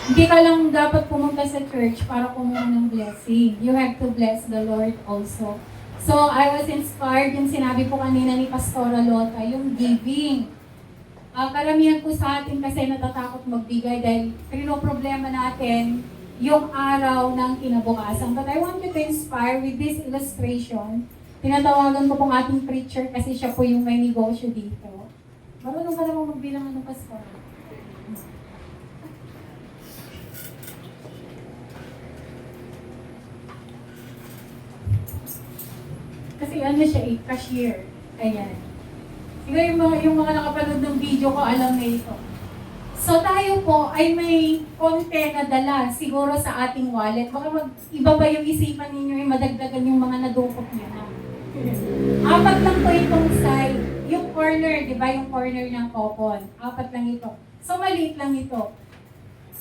Hindi ka lang dapat pumunta sa church para kumuha ng blessing. You have to bless the Lord also. So, I was inspired yung sinabi po kanina ni Pastora Lota, yung giving. Karamihan po sa atin kasi natatakot magbigay dahil problema natin yung araw ng kinabukasan. But I want you to inspire with this illustration. Tinatawagan ko pong ating preacher kasi siya po yung may negosyo dito. Marunong ka namang magbilang ng pastor. Kasi ano siya cashier. Ayan. Siguro yung mga nakapanood ng video ko, alam na ito. So tayo po ay may konti na dala siguro sa ating wallet. Baka iba ba yung isipan ninyo ay madagdagan yung mga nadukot niyo na. Apat lang po itong side. Yung corner, di ba yung corner ng coupon? Apat lang ito. So maliit lang ito.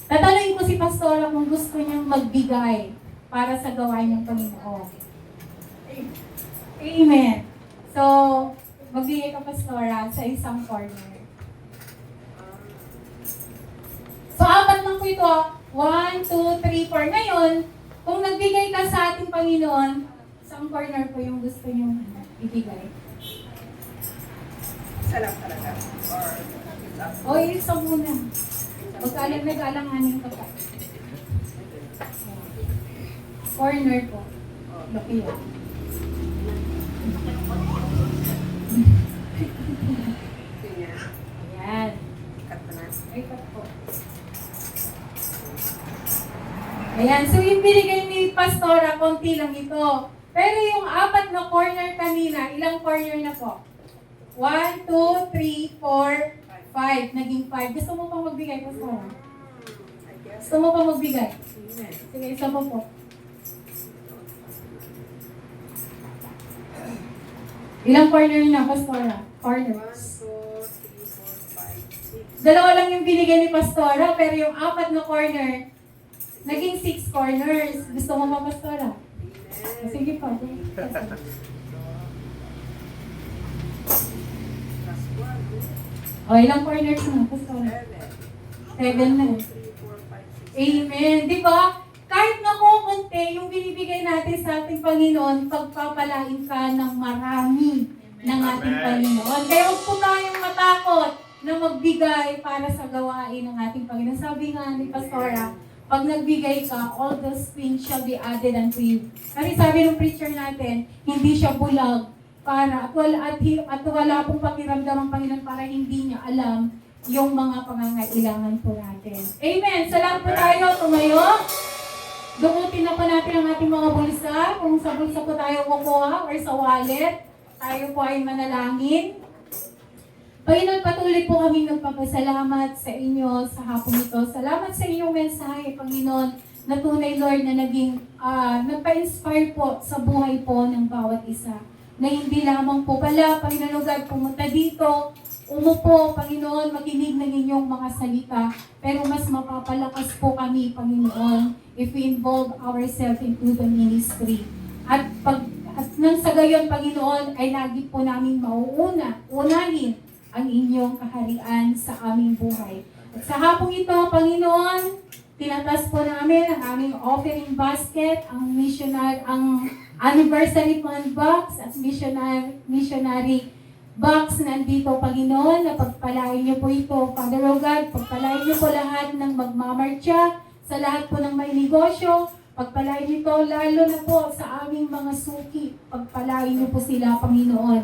Tatanungin ko si Pastora kung gusto niyang magbigay para sa gawain ng Panginoon. Amen. So, magbigay ka, Pastora, sa isang corner. So, apat lang po ito. 1, 2, 3, 4. Ngayon, kung nagbigay ka sa ating Panginoon, isang corner po yung gusto niyong ibigay. Isa lang talaga. O, isa muna. Pagkalang nag-alanganin ka pa. Corner po. Laki yan. Ayan. Ay, cut po. Ayan. So, yung binigay ni Pastora, konti lang ito. Pero yung apat na corner kanina, ilang corner na po? 1, 2, 3, 4, 5. Naging 5. Gusto mo pang magbigay, Pastora? Gusto mo pang magbigay? Sige, isa mo po. Ilang corner na, Pastora? Corners. 1, 2, 3, 4, 5, 6. Dalawa lang yung binigay ni Pastora, pero yung apat na corner, naging 6 corners. Gusto mo ba, Pastora? Sige pa. O, ilang corners na, Pastora? 7 na. Amen. Di ba? Kahit na konti, yung binibigay natin sa ating Panginoon, pagpapalain ka ng marami ng ating Panginoon. Kaya huwag po tayong matakot na magbigay para sa gawain ng ating Panginoon. Sabi nga ni Pastora, pag nagbigay ka, all those things shall be added unto you. Kasi sabi ng preacher natin, hindi siya bulag para, at wala pong pakiramdam ang Panginoon para hindi niya alam yung mga pangangailangan po natin. Amen. Salamat po tayo. Tumayo. Dukutin na po natin ang ating mga bulsa. Kung sa bulsa po tayo kukuha or sa wallet, tayo po ay manalangin. Panginoon, patuloy po kami nagpapasalamat sa inyo sa hapon ito. Salamat sa inyong mensahe, Panginoon, na tunay, Lord, na naging nagpa-inspire po sa buhay po ng bawat isa. Na hindi lamang po pala, Panginoon God, pumunta dito, umupo, Panginoon, makinig ng inyong mga salita, pero mas mapapalakas po kami, Panginoon, if we involve ourselves into the ministry. At nang sa gayon, Panginoon, ay lagi po namin unahin ang inyong kaharian sa aming buhay. At sa hapong ito, Panginoon, tinatas po namin ang aming offering basket, ang anniversary fund box at missionary box nandito, Panginoon, na pagpalain niyo po ito, Father O God, pagpalain niyo po lahat ng magmamarcha, sa lahat po ng may negosyo, pagpalain niyo ito, lalo na po sa aming mga suki, pagpalain niyo po sila, Panginoon.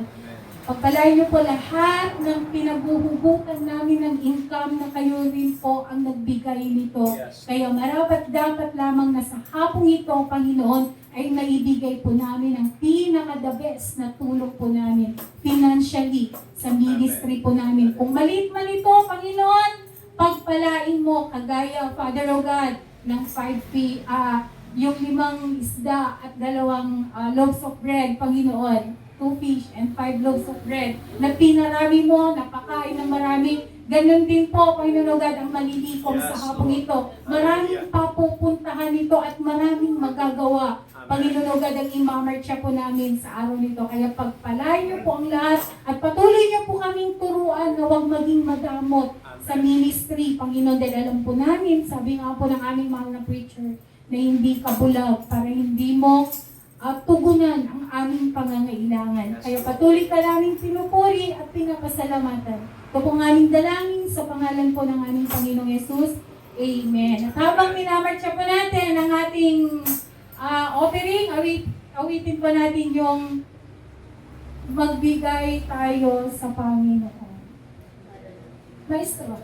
Pagpalain niyo po lahat ng pinaguhugutan namin ng income na kayo rin po ang nagbigay nito. Yes. Kaya marapat dapat lamang na sa hapong ito, Panginoon, ay maibigay po namin ang pinaka-the best na tulong po namin financially sa ministry po namin. Kung maliit man ito, Panginoon, pagpalain mo, kagaya, Father O God, ng yung 5 isda at 2 loaves of bread, Panginoon, 2 fish and 5 loaves of bread, na pinarami mo, napakain ng marami. Ganun din po, Panginoon God, ang malilikom sa hapong ito. Maraming papupuntahan nito at maraming magagawa. Panginoon God, ang imamarcha po namin sa araw nito. Kaya pagpalain niyo po ang lahat at patuloy niyo po kaming turuan na huwag maging madamot sa ministry, Panginoon, dahil alam po namin, sabi nga po ng aming mahal na preacher, na hindi ka bulag para hindi mo tugunan ang aming pangangailangan. Kaya patuloy ka namin pinupuri at pinapasalamatan. Ito pong aming dalangin sa pangalan po ng aming Panginoong Yesus. Amen. At habang minamartsa po natin ang ating offering, awitin po natin yung magbigay tayo sa Panginoon. Maestro.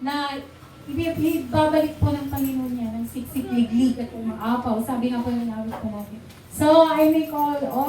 Na ibabalik po ng Panginoon niya ng siksik, liglig at umaapaw. Sabi nga po ng awit po natin. So, I may call all